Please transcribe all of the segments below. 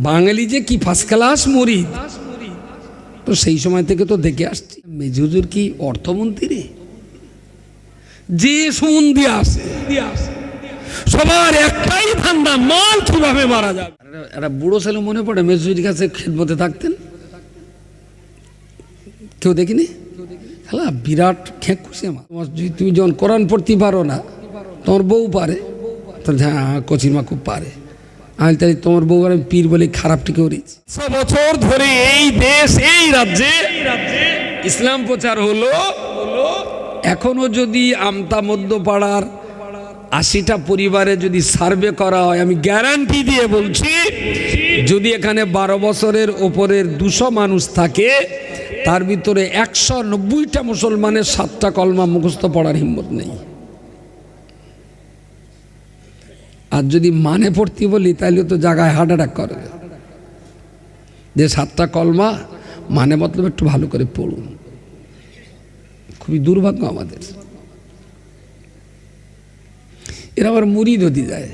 বাঙালি যে কি first class মুরিদ, তো সেই সময় থেকে তো দেখে আসছি। মেজু হুজুর কি অর্থমন্ত্রী, যে সম্বন্ধে আসে সবার একটাই ধান্দা, মাল কিভাবে মারা যাবে। একটা বুড়ো ছেলে মনে পড়ে মেজু হুজুরের কাছে খেদমতে থাকতেন, কেউ দেখিনি, খেলা বিরাট খেক খুশি আমার। তুমি যখন কোরআন পড়তে পারো না, তোমার বউ পারে, তাহলে হ্যাঁ কচিমা খুব পারে, আমি তাই তোমার বউ আর পীর বলে খারাপটি করেছি। 6 বছর ধরে এই দেশ এই রাজ্যে ইসলাম প্রচার হলো। এখনো যদি আমতা মধ্যপাড়ার 80টা পরিবারে যদি সার্ভে করা হয়, আমি গ্যারান্টি দিয়ে বলছি, যদি এখানে 12 বছরের ওপরের 200 মানুষ থাকে, তার ভিতরে 190টা মুসলমানের 7টা কলমা মুখস্থ পড়ার হিম্মত নেই। আর যদি মানে পড়তে বলি তাহলে তো জায়গায় হার্ট অ্যাটাক করবে, যে 7টা কলমা মানে মতলব একটু ভালো করে পড়ুন। খুবই দুর্ভাগ্য আমাদের। এরা আবার মুরিদ হতে যায়,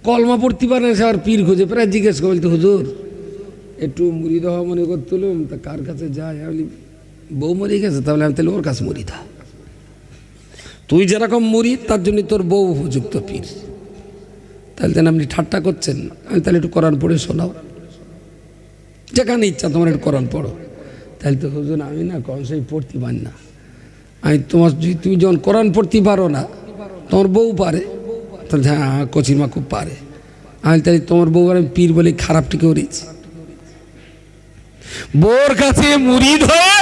কলমা পড়তে পারে না, সে আবার পীর খুঁজে। প্রায় জিজ্ঞেস করে বলতে, হুজুর একটু মুরিদ হওয়া মনে করতুলুম, তা কার কাছে যায়? আমি বউ মরে গেছে, তাহলে আমি তাহলে ওর কাছে মুরিদ হয়। তুই যেরকম মুরিদ তার জন্য তোর বউ উপযুক্ত পীর। তাহলে তেন আপনি ঠাট্টা করছেন, আমি তাহলে একটু কোরআন পড়ে শোনাও, যেখানে ইচ্ছা তোমার একটু কোরআন পড়ো। তাহলে তো হুজুর আমি না কম সেই পড়তে পারি না। আমি তুমি যখন কোরআন পড়তে পারো না, তোমার বউ পারে, তাহলে হ্যাঁ কচিমা খুব পারে, আমি তাহলে তোমার বউ আর পীর বলে খারাপটি করেছি। বউর কাছে মুরিদ হয়ে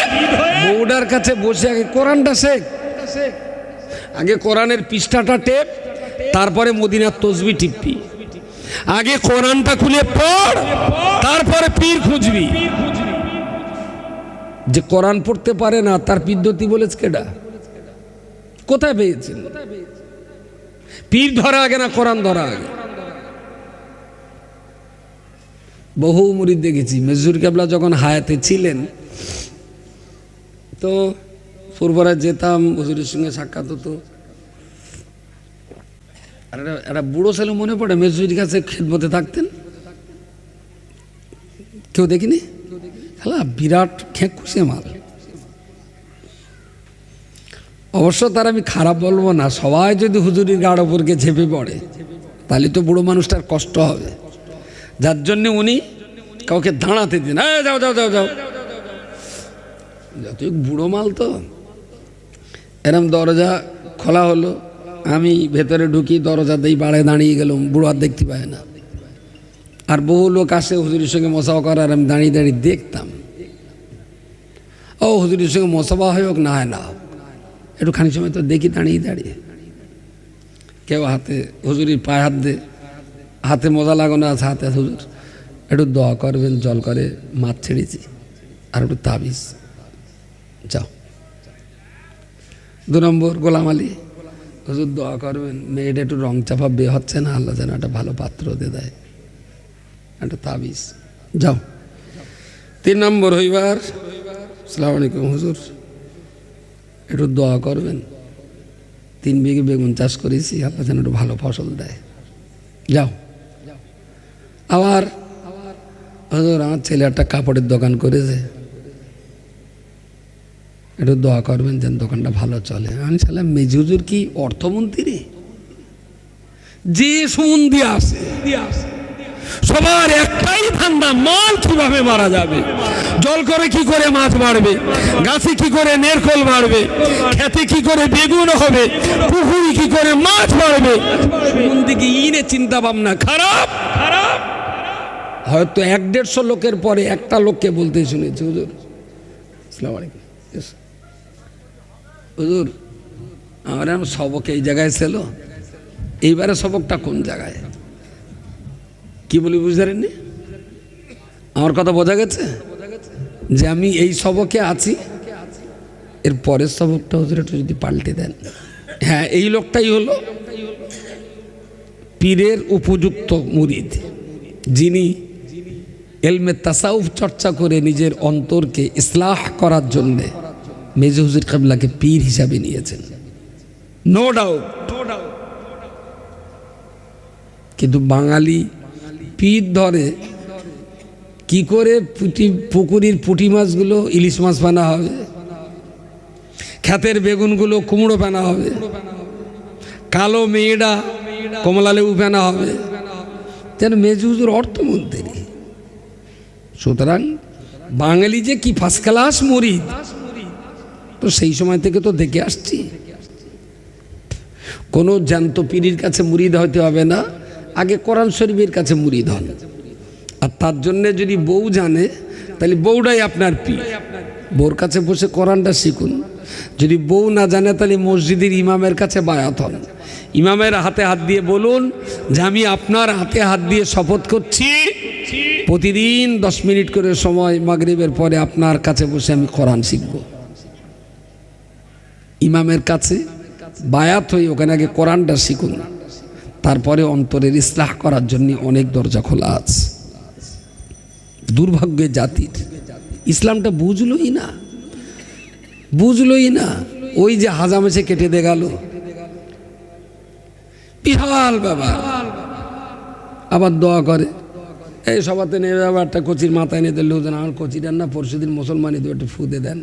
বউটার কাছে বসে আগে কোরআনটা শেখ, আগে কোরআনের পৃষ্ঠাটা টেপ, তারপরে মদিনার তসবি টিপবি। আগে কোরআনটা খুলে পড়, তারপরে পীর খুঁজবি। যে কোরআন পড়তে পারে না তার পদ্ধতি বলেছে কেডা? কোথায় পেয়েছেন? পীর ধরা আগে না কোরআন ধরা আগে? বহু মুরিদ দেখেছি। মেজুর কেবলা যখন হায়াতে ছিলেন, তো ফুরফুরায় যেতাম, হুজুরের সঙ্গে সাক্ষাৎ হতো। আর একটা বুড়ো ছেলে মনে পড়ে মেজুরির কাছে খেদমতে থাকতেন, কেউ দেখিনি, খেলা বিরাট খেক খুশি মাল। অবশ্য তার আমি খারাপ বলবো না, সবাই যদি হুজুরির গাড় ওপরকে ঝেপে পড়ে তাহলে তো বুড়ো মানুষটার কষ্ট হবে। যার জন্য উনি কাউকে দাঁড়াতে দিন, যাও যাও যাও যাও, যতই বুড়ো মাল তো। এরম দরজা খোলা হলো, আমি ভেতরে ঢুকি, দরজা দিয়ে বাড়ায় দাঁড়িয়ে গেলাম, বুড়ো আর দেখতে পায় না। আর বহু লোক আসে হুজুরের সঙ্গে মশাও করার, আমি দাঁড়িয়ে দাঁড়িয়ে দেখতাম। ও হুজুরের সঙ্গে মশাবা হয় হোক না হয় না, একটুখানি সময় তো দেখি দাঁড়িয়ে দাঁড়িয়ে। কেউ হাতে হুজুরির পায়ে হাত দে, হাতে মজা লাগানো আছে, হাতে হুজুর একটু দোয়া করবেন, জল করে মাছ ছেড়েছি, আর একটু তাবিজ, যাও। 2 নম্বর গোলাম আলী, হুজুর দোয়া করবেন, মেয়েটা একটু রং চাপা বে হচ্ছে না, আল্লাহ যেন একটা ভালো পাত্র দিয়ে দেয়, একটা তাবিজ, যাও। 3 নম্বর হইবার, আসসালামু আলাইকুম হুজুর একটু দোয়া করবেন, 3 বিঘে বেগুন চাষ করেছি, আল্লাহ যেন একটু ভালো ফসল দেয়, যাও। আবার হুজুর আমার ছেলে একটা কাপড়ের দোকান করেছে, একটু দোয়া করবেন যেন দোকানটা ভালো চলে। আমি সালাম মেজু হুজুর কি অর্থমন্ত্রী, যে সম্বন্ধে আসে সবার একটাই ধান্দা, মাল কিভাবে মারা যাবে, জল করে কি করে মাছ বাড়বে, গাছে কি করে নেরকল বাড়বে, খেতে কি করে বেগুন হবে, পুকুরি কি করে মাছ বাড়বে, দিকে ইনে চিন্তা ভাবনা খারাপ। হয়তো 1-150 লোকের পরে একটা লোককে বলতে শুনেছি, হুজুর আসসালামু আলাইকুম, হুজুর আমার সবক এই জায়গায় ছিল, এইবারে সবকটা কোন জায়গায়? কি বলি বুঝতে পারেননি? আমার কথা বোঝা গেছে যে আমি এই সবকে আছি, এর পরের সবকটা হুজুর একটু যদি পাল্টে দেন। হ্যাঁ, এই লোকটাই হলো পীরের উপযুক্ত মুরিদ, যিনি ইলমে তাসাউফ চর্চা করে নিজের অন্তরকে ইসলাহ করার জন্যে মেজু হুজুর কেবলাকে পীর হিসাবে নিয়েছেন, নো ডাউট। কিন্তু বাঙালি পীর ধরে কি করে পুকুরির পুঁটি মাছগুলো ইলিশ মাছ বানা হবে, ক্ষেতের বেগুনগুলো কুমড়ো ফেনা হবে, কালো মেয়েরা কমলা লেবু ফেনা হবে, যেন মেজু হুজুর অর্থমন্ত্রী। সুতরাং বাঙালি যে কি ফার্স্ট ক্লাস মুরিদ, তো সেই সময় থেকে তো দেখে আসছি। কোনো জ্যান্ত পীরের কাছে মুরিদ হতে হবে না, আগে কোরআন শরীফের কাছে মুরিদ হন। আর তার জন্যে যদি বউ জানে তাহলে বউটাই আপনার পীর, বউর কাছে বসে কোরআনটা শিখুন। যদি বউ না জানে তাহলে মসজিদের ইমামের কাছে বায়াত হন, ইমামের হাতে হাত দিয়ে বলুন যে আমি আপনার হাতে হাত দিয়ে শপথ করছি প্রতিদিন 10 মিনিট করে সময় মাগরিবের পরে আপনার কাছে বসে আমি কোরআন শিখব। ইমামের কাছে বায়াত হয়ে ওখানে আগে কোরআনটা শিখুন, তারপরে অন্তরের ইসলাহ করার জন্য অনেক দরজা খোলা আছে। দুর্ভাগ্য জাতির ইসলামটা বুঝলই না, ওই যে হাজামেশে কেটে দে গেল, বিহাল ব্যাপার। আবার দোয়া করে এই সবাতে নেই আবার একটা কচির মাথায় নিয়ে দিল, আমার কচিটা না পরশুদিন মুসলমানই দেবে, একটু ফুদে দেন,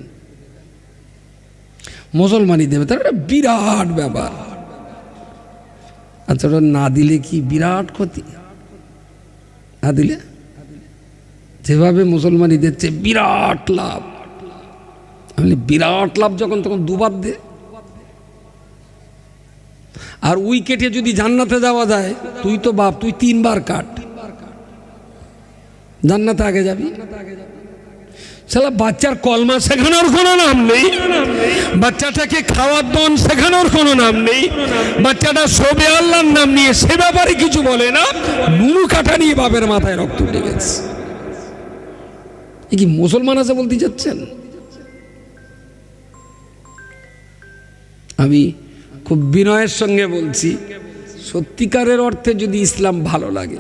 মুসলমানই দেবে, তার একটা বিরাট ব্যাপার। আচ্ছা ওটা না দিলে কি বিরাট ক্ষতি? না দিলে যেভাবে মুসলমানই দিচ্ছে বিরাট লাভ, আমি বিরাট লাভ যখন তখন দুবার দে। আর উইকেটে যদি জান্নাতে যাওয়া যায়, তুই তো বাপ, তুই 3 বার কাট, জান্নাতে আগে যাবি। শালা বাচ্চার কলমা শেখানোর কোনো নাম নেই, বাচ্চাটাকে খাওয়ার দন শেখানোর কোনো নাম নেই, বাচ্চাটা শোবে আল্লাহর নাম নিয়ে সে ব্যাপারে কিছু বলে না, নুনু কাটা নিয়ে বাপের মাথায় রক্ত উঠে গেছে। এ কি মুসলমান আছে বলতে যাচ্ছেন? আমি খুব বিনয়ের সঙ্গে বলছি, সত্যিকারের অর্থে যদি ইসলাম ভালো লাগে,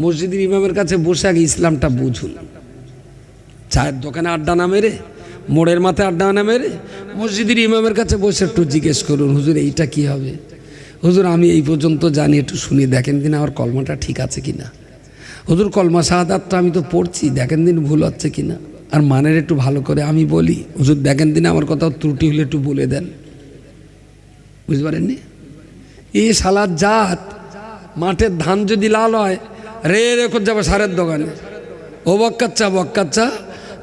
মসজিদের ইমামের কাছে বসে আগে ইসলামটা বুঝুন। চায়ের দোকানে আড্ডা না মেরে, মোড়ের মাথায় আড্ডা না মেরে, মসজিদের ইমামের কাছে বসে একটু জিজ্ঞেস করুন, হুজুর এইটা কি হবে? হুজুর আমি এই পর্যন্ত জানি, একটু শুনি দেখেন দিন আমার কলমাটা ঠিক আছে কিনা। হুজুর কলমা শাহাদাতটা আমি তো পড়ছি, দেখেন দিন ভুল হচ্ছে কিনা। আর মানের একটু ভালো করে আমি বলি, হুজুর দেখেন দিন আমার কোথাও ত্রুটি হলে একটু বলে দেন। বুঝতে পারেননি? এই শালার জাত মাঠের ধান যদি লাল হয়, রে করে যাবে সারের দোকানে, ও বক্কাচ্চা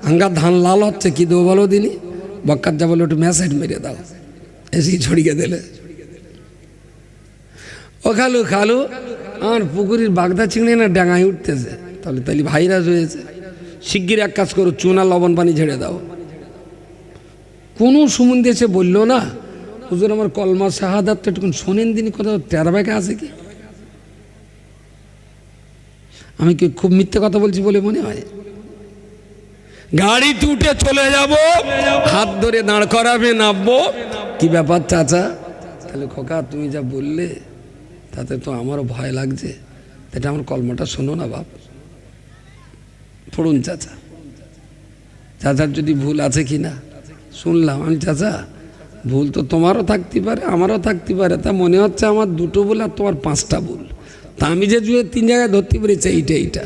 আঙ্গার ধান লাল হচ্ছে কি দেবো বলো দিনই। বক্কাচ্চা বলে একটু ম্যাসেজ মেরে দাও, এসে ছড়িয়ে দিলে। ও খালু আমার পুকুরের বাগদা চিংড়ি না ডাঙায় উঠতেছে, তাহলে ভাইরাস হয়েছে, শিগগির এক কাজ করো, চুনা লবণ পানি ঝেড়ে দাও। কোনো সুমন্দি এসে বললো না, হুজুর আমার কলমা শাহাদাত একটু শোনেন দিনই, কোথাও টেরা ব্যাগে আছে কি? আমি কি খুব মিথ্যে কথা বলছি বলে মনে হয়? গাড়িতে উঠে চলে যাব, হাত ধরে দাঁড় করাবে, নামবো, কি ব্যাপার চাচা? তাহলে খোকা তুমি যা বললে তাতে তো আমারও ভয় লাগছে, এটা আমার কলমাটা শোনো না বাপ, পড়ুন চাচা। চাচার যদি ভুল আছে কি না শুনলাম আমি, চাচা ভুল তো তোমারও থাকতে পারে আমারও থাকতে পারে, তা মনে হচ্ছে আমার 2টো ভুল আর তোমার 5টা ভুল, তা আমি যে 3 জায়গায় ধরতে পেরেছি এইটা।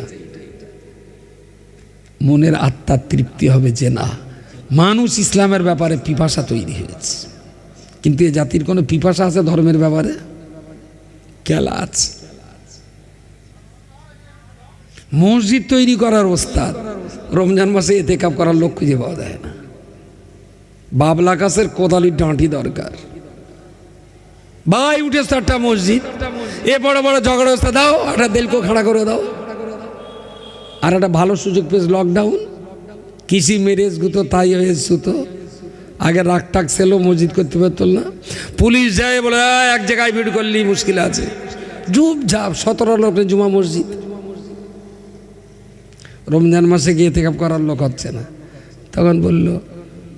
মনের আত্মার তৃপ্তি হবে যে না, মানুষ ইসলামের ব্যাপারে পিপাসা তৈরি হয়েছে। কিন্তু এ জাতির কোনো পিপাসা আছে ধর্মের ব্যাপারে? কেলা আছে। মসজিদ তৈরি করার ওস্তাদ, রমজান মাসে এতেকাব করার লোক খুঁজে পাওয়া যায় না। বাবলা গাছের কোদালির ডাঁটি দরকার। ভাই উঠে 4টা মসজিদ, এ বড় বড় ঝগড়া ওস্তা দাও, একটা দেলকো খাড়া করে দাও। আর একটা ভালো সুযোগ পেয়েছে লকডাউন, কৃষি মেরেজ গুতো তাই হয়েছে তো, আগে রাগ টাক ছিল, মসজিদ করতে পারত না, পুলিশ যায় বলে এক জায়গায় ভিড় করলি মুশকিল আছে, জুপ ঝাপ 17 লোকের জুমা মসজিদ। রমজান মাসে গিয়ে এতেকাব করার লোক হচ্ছে না, তখন বলল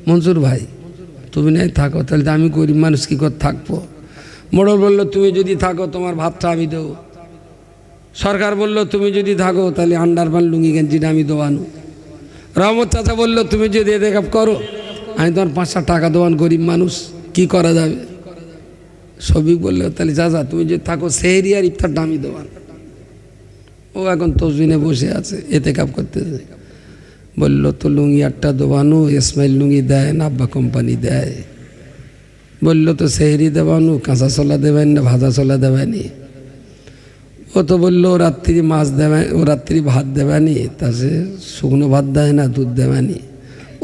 মনসুর ভাই তুমি নাই থাকো, তাহলে আমি গরিব মানুষ কী করে থাকবো? মোড়ল বলল তুমি যদি থাকো তোমার ভাতটা আমি দেবো। সরকার বলল তুমি যদি থাকো তাহলে আন্ডারপ্যান্ট লুঙ্গি গেঞ্জিটা আমি দেওয়ানো। রহমত চাচা বলল তুমি যদি এতেকাব করো আমি তোমার 500 টাকা দেওয়ান, গরিব মানুষ কি করা যাবে? শফিক বলল তাহলে চাচা তুমি যদি থাকো সেহরি আর ইফতারটা আমি দেওয়ান। ও এখন তসবিনে বসে আছে, এতেকাব করতেছে। বললো তো লুঙ্গি একটা দোবানো, ইসমাইল লুঙ্গি দেয় না, আব্বা কোম্পানি দেয়। বললো তো সেহরি দেবানো, কাঁচা ছোলা দেবেন না ভাজা ছোলা দেবেনি। ও তো বললো ও রাত্রি মাছ দেবে, ও রাত্রি ভাত দেবেনি, তা সে শুকনো ভাত দেয় না, দুধ দেবেনি।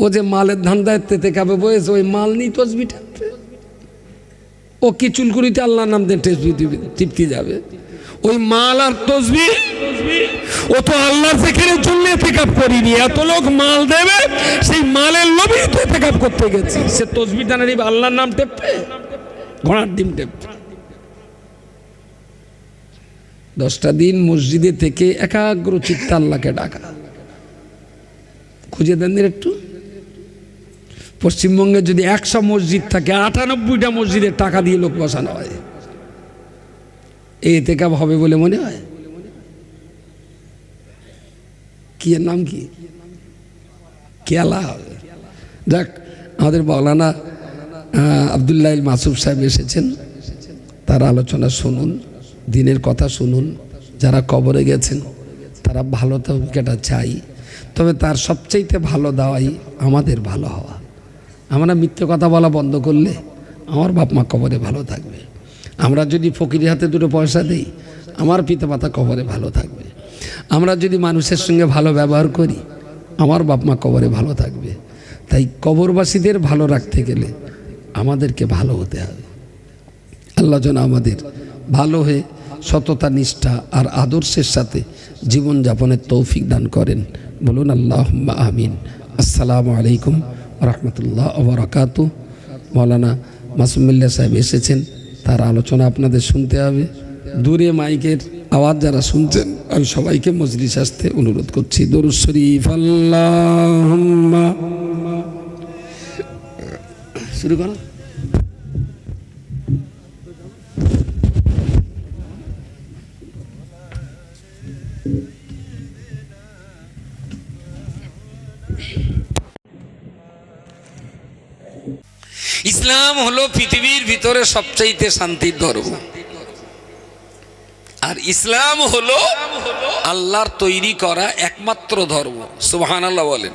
ও যে মালের ধান্দায় তেতে কাবে বয়েছে, ওই মাল নিয়ে তসবি ঠাকবে। ও কি চুলকুড়িতে আল্লাহর নাম দিয়ে তসবি টিপতে যাবে? ওই মাল আর তসবি, ও তো আল্লাহর জিকিরের জন্য ইতিকাফ করিনি। এত লোক মাল দেবে, সেই মালের লোভে তো ইতিকাফ করতে গেছে। সে তসবি টানা নিবে, আল্লাহর নাম টেপবে, ঘোড়ার ডিম টেপবে। 10টা দিন মসজিদে থেকে একাগ্র চিত্তে আল্লাহকে ডাকা। খুঁজে দেন একটু। পশ্চিমবঙ্গে যদি 100 মসজিদ থাকে, 98টা মসজিদের টাকা দিয়ে লোক বসানো হয়। এই ইতিকাফ হবে বলে মনে হয়? কি এর নাম কি? কেলা হবে। যাক, আমাদের মাওলানা আব্দুল্লাহ মাসুদ সাহেব এসেছেন, তার আলোচনা শুনুন, দিনের কথা শুনুন। যারা কবরে গেছেন তারা ভালো তৌফিকটা চাই, তবে তার সবচাইতে ভালো দাওয়াই আমাদের ভালো হওয়া। আমরা মিথ্যে কথা বলা বন্ধ করলে আমার বাপ মা কবরে ভালো থাকবে। আমরা যদি ফকিরের হাতে 2 পয়সা দিই, আমার পিতামাতা কবরে ভালো থাকবে। আমরা যদি মানুষের সঙ্গে ভালো ব্যবহার করি, আমার বাপ মা কবরে ভালো থাকবে। তাই কবরবাসীদের ভালো রাখতে গেলে আমাদেরকে ভালো হতে হবে। আল্লাহ যেন আমাদের ভালো হয়ে সততা, নিষ্ঠা আর আদর্শের সাথে জীবনযাপনের তৌফিক দান করেন। বলুন আল্লাহুম্মা আমিন। আসসালামু আলাইকুম রহমতুল্লাহ ওয়া বারাকাতুহু। মাওলানা মাসুম মিল্লাহ সাহেব এসেছেন, তার আলোচনা আপনাদের শুনতে হবে। দূরে মাইকের আওয়াজ যারা শুনছেন, আমি সবাইকে মজলিস আসতে অনুরোধ করছি। দরুদ শরীফ। আল্লাহুম্মা শুরু করো। ইসলাম হলো পৃথিবীর ভিতরে সবচাইতে শান্তির ধর্ম, আর ইসলাম হলো আল্লাহর তৈরি করা একমাত্র ধর্ম। সুবহানাল্লাহ বলেন।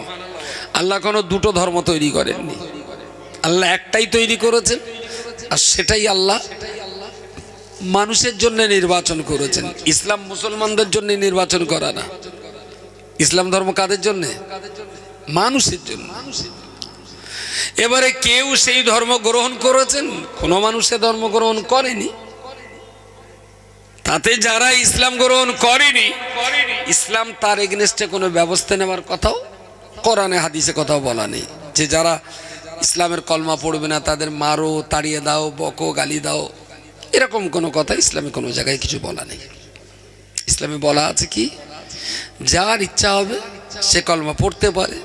আল্লাহ কোনো 2টো ধর্ম তৈরি করেননি, আল্লাহ একটাই তৈরি করেছেন, আর সেটাই আল্লাহ মানুষের জন্য নির্বাচন করেছেন। ইসলাম মুসলমানদের জন্য নির্বাচন করা না। ইসলাম ধর্ম কাদের জন্য? মানুষের জন্য। এবারে কেউ সেই ধর্ম গ্রহণ করেছেন, কোনো মানুষের ধর্ম গ্রহণ করেনি। তাতে যারা ইসলাম গ্রহণ করেনি, ইসলাম তার এগেনস্টে কোনো ব্যবস্থা নেওয়ার কথাও কোরআনে হাদিসে কথাও বলা নেই যে যারা ইসলামের কলমা পড়বে না তাদের মারো, তাড়িয়ে দাও, বকো, গালি দাও, এরকম কোনো কথা ইসলামে কোনো জায়গায় কিছু বলা নেই। ইসলামে বলা আছে কি, যার ইচ্ছা হবে সে কলমা পড়তে পারে,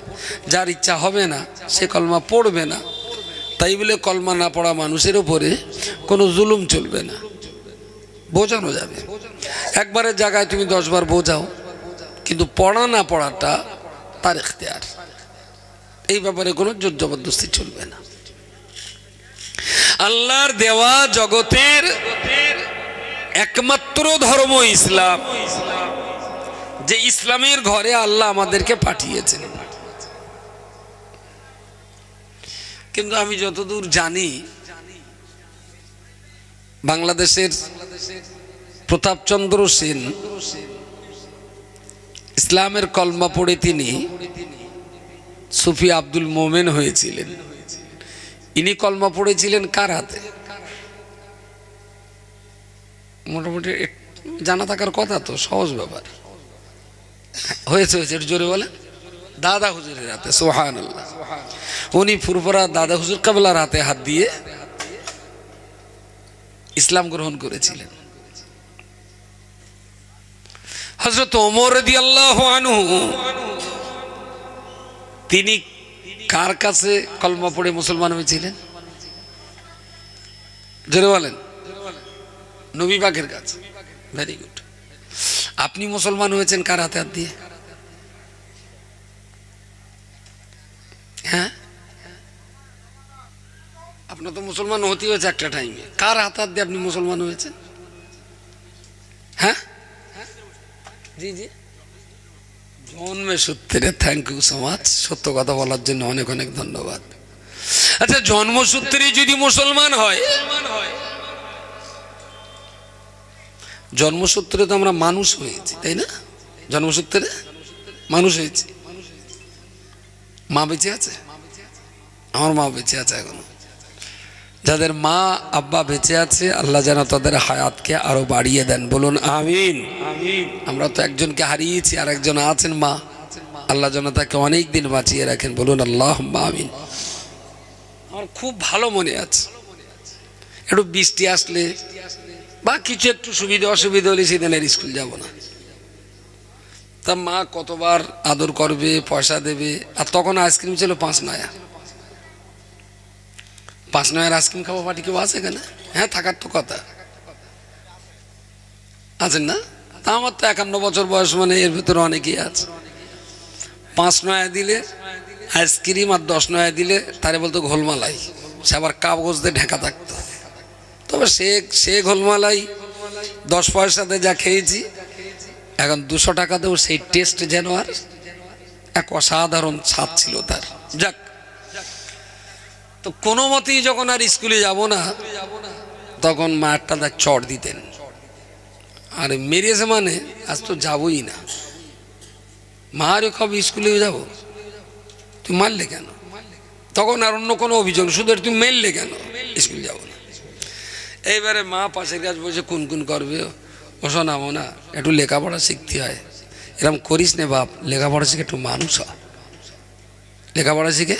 যার ইচ্ছা হবে না সে কলমা পড়বে না। তাই বলে কলমা না পড়া মানুষের উপরে কোনো জুলুম চলবে না, বোঝানো যাবে। একবারের জায়গায় তুমি 10 বার বোঝাও, কিন্তু পড়া না পড়াটা তার ইখতিয়ার। এই ব্যাপারে কোনো জোর জবরদস্তি চলবে না। আল্লাহর দেওয়া জগতের একমাত্র ধর্ম ইসলাম, যে ইসলামের ঘরে আল্লাহ আমাদেরকে পাঠিয়েছেন। কিন্তু আমি যতদূর জানি, বাংলাদেশের প্রতাপচন্দ্র সেন ইসলামের কলমা পড়ে তিনি সুফি আব্দুল মোমেন হয়েছিলেন। ইনি কলমা পড়েছিলেন কার হাতে? মোটামুটি জানা থাকার কথা, তো সহজ ব্যাপার। হয়েছে একটু জোরে বলে, দাদা হুজুরের হাতে। সুবহানাল্লাহ। উনি ফুরফুরা দাদা হুজুর কাবলার হাতে হাত দিয়ে ইসলাম গ্রহণ করেছিলেন। হযরত ওমর রাদিয়াল্লাহু আনহু তিনি কার কাছে কলমা পড়ে মুসলমান হয়েছিলেন? জোরে বলেন। নবী পাকের কাছে। Very good. আপনি মুসলমান হয়েছেন কার হাতে হাত দিয়ে? হ্যাঁ, আপনার তো মুসলমান হতে হয়েছে একটা টাইমে। কার হাত হাত দিয়ে আপনি মুসলমান হয়েছেন? হ্যাঁ, জি জি, জন্মে সূত্রে, থ্যাংক ইউ সো মাচ, সত্য কথা বলার জন্য অনেক অনেক ধন্যবাদ। আচ্ছা, জন্মসূত্রে যদি মুসলমান হয়, জন্মসূত্রে তো আমরা মানুষ হয়েছি, তাই না? জন্মসূত্রে মানুষ হয়েছি। মা বেঁচে আছে? আমার মা বেঁচে আছে এখনো। যাদের মা আব্বা বেঁচে আছে, আল্লাহ যেন তাদের হায়াতকে আরো বাড়িয়ে দেন, বলুন আমিন। আমরা তো একজনকে হারিয়েছি, আর একজন আছেন মা, আল্লাহ যেন তাকে অনেক দিন বাঁচিয়ে রাখেন, বলুন আল্লাহুম্মা আমিন। আমার খুব ভালো মনে আছে, একটু বৃষ্টি আসলে বা কিছু একটু সুবিধা অসুবিধা হলে সেদিনের স্কুল যাব না, তা মা কতবার আদর করবে, পয়সা দেবে। আর তখন আইসক্রিম ছিল 5 নয়া, 5 নয়ার আইসক্রিম খাবো পার্টি কেউ আছে এখানে? হ্যাঁ, থাকার তো কথা, আছেন না? তা আমার তো 51 বছর বয়স, মানে এর ভিতরে অনেকেই আছে। 5 নয়া দিলে আইসক্রিম, আর 10 নয়া দিলে তারে বলতো ঘোলমালাই, সে আবার কাগজ দিয়ে ঢাকা থাকতো। তবে সে ঘোলমালাই 10 পয়সাতে যা খেয়েছি, এখন 200 টাকাতেও সেই টেস্ট যেন আর এক অসাধারণ স্বাদ ছিল তার। যাক, তো কোনো মতেই যখন আর স্কুলে যাব না, তখন মা একটা তার চড় দিতেন, আর মেরেছে মানে আজ তো যাবই না। মা রে কবে স্কুলে যাব, তুই মারলে কেন? তখন আর অন্য কোনো অভিযোগ, শুধু তুমি মেরলে কেন, স্কুল যাব না। এইবারে মা পাশের কাজ বসে কুন করবে, ও শোনাবো না, একটু লেখাপড়া শিখতে হয়। এরকম করিস নে বাপ, লেখাপড়া শিখে একটু মানুষ হ, লেখাপড়া শিখে।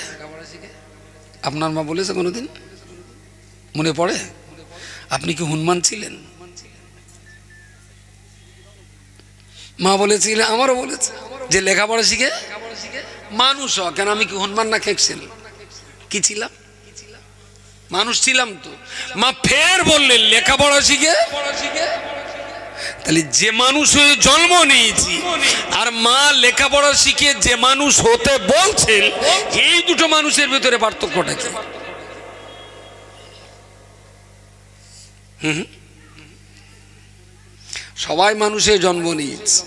আপনার মা বলেছে কোনোদিন? মনে পড়ে? আপনি কি হনুমান ছিলেন? মা বলেছিলেন, আমারও বলেছে যে লেখাপড়া শিখে মানুষ হ। কেন, আমি কি হনুমান না খেকছেন? কি ছিলাম? মানুষ ছিলাম তো। মা ফের বললেন লেখাপড়া শিখে। তাহলে যে মানুষ হয়ে জন্ম নিয়েছি, আর মা লেখাপড়া শিখে যে মানুষ হতে বলছেন, এই দুটো মানুষের ভিতরে পার্থক্যটা কি? সবাই মানুষের জন্ম নিয়েছে,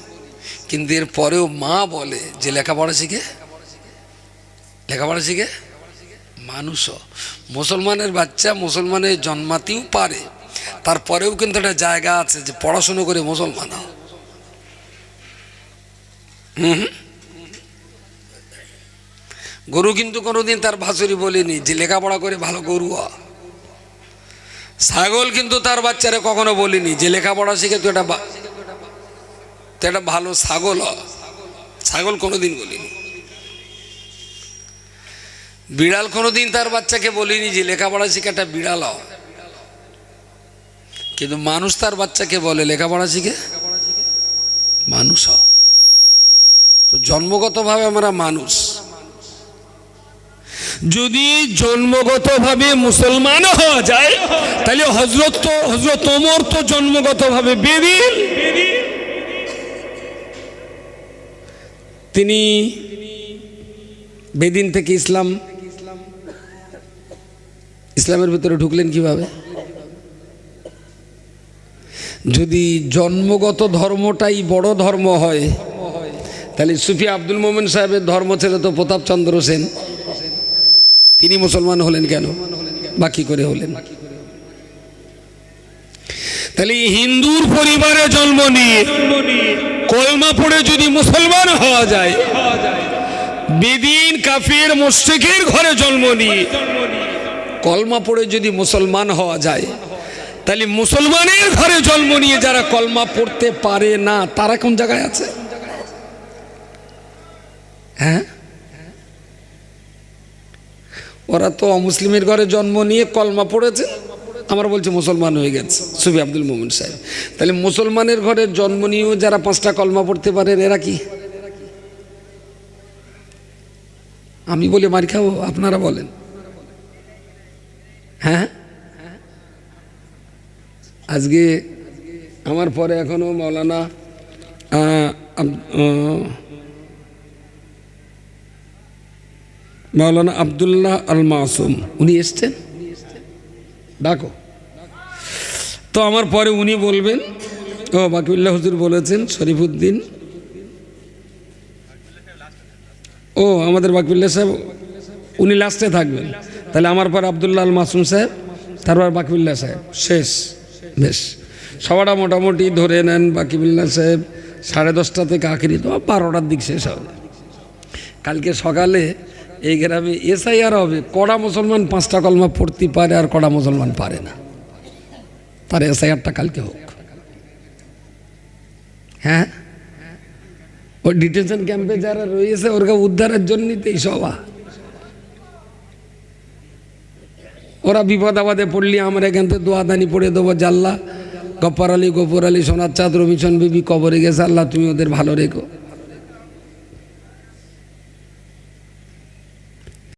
কিন্তু এর পরেও মা বলে যে লেখাপড়া শিখে মানুষ। মুসলমানের বাচ্চা মুসলমানের জন্মাতেও পারে, তারপরেও কিন্তু একটা জায়গা আছে যে পড়াশুনো করে মুসলমান হয়। গরু কিন্তু কোনোদিন তার ভাসুরি বলেনি যে লেখাপড়া করে ভালো গরু হ। ছাগল কিন্তু তার বাচ্চারে কখনো বলেনি যে লেখাপড়া শিখে তুই একটা ভালো ছাগল হ। ছাগল কোনোদিন বলিনি। বিড়াল কোনোদিন তার বাচ্চাকে বলিনি যে লেখাপড়া শিখে একটা বিড়াল হ। কিন্তু মানুষ তার বাচ্চাকে বলে লেখাপড়া শিখে মানুষ হ। তো জন্মগতভাবে আমরা মানুষ। যদি জন্মগতভাবে মুসলমান হওয়া যায়, তাহলে হযরত ওমর তো জন্মগতভাবে বেদিন। তিনি বেদিন থেকে ইসলামের ভিতরে ঢুকলেন কিভাবে? যদি জন্মগত ধর্মটাই বড় ধর্ম হয়, তাহলে সুফি আব্দুল মোমেন সাহেবের ধর্ম ছিল তো প্রতাপচন্দ্র সেন, তিনি মুসলমান হলেন কেন? বাকি করে হলেন। তাহলে হিন্দুর পরিবারে জন্ম নিয়ে কলমা পড়ে যদি মুসলমান হওয়া যায়, বেদিন কাফির মুশরিকের ঘরে জন্ম নিয়ে কলমা পড়ে যদি মুসলমান হওয়া যায়, তাহলে মুসলমানের ঘরে জন্ম নিয়ে যারা কলমা পড়তে পারে না, তারা কোন জায়গায় আছে? হ্যাঁ, ওরা তো অমুসলিমের ঘরে জন্ম নিয়ে কলমা পড়েছে, আমরা বলছি মুসলমান হয়ে গেছে সুফি আব্দুল মোমেন সাহেব। তাহলে মুসলমানের ঘরে জন্ম নিয়েও যারা 5টা কলমা পড়তে পারেন, এরা কি? আমি বলি মার খাবো, আপনারা বলেন। হ্যাঁ, আজকে আমার পরে এখনো মৌলানা আব্দুল্লাহ আল মাসুম, উনি এসছেন, ডাকো তো। আমার পরে উনি বলবেন, ও বাকিউল্লাহ হুজুর বলেছেন, শরীফুদ্দিন ও আমাদের বাকিবুল্লাহ সাহেব উনি লাস্টে থাকবেন, তাহলে আমার পর আব্দুল্লাহ আল মাসুম সাহেব, তারপর বাকিবুল্লাহ সাহেব শেষ। বেশ, সবাটা মোটামুটি ধরে নেন বাকিবুল্লাহ সাহেব 10:30 থেকে আখেরি তো 12টার দিক শেষ হবে। কালকে সকালে এই গ্রামে এসআইআর হবে, কড়া মুসলমান 5টা কলমা পড়তে পারে আর কড়া মুসলমান পারে না, তার এসআইআরটা কালকে হোক। হ্যাঁ, ওই ডিটেনশন ক্যাম্পে যারা রয়েছে ওরকে উদ্ধারের জন্যই তো এই সভা। ওরা বিপদ আপদে পড়লি আমরা এখান থেকে দোয়াদানি পড়ে দেবো, জাল্লা গফর আলী, সোনার চাঁদ, রবিশন বিবি কবরে গেছে, আল্লাহ তুমি ওদের ভালো রেখো।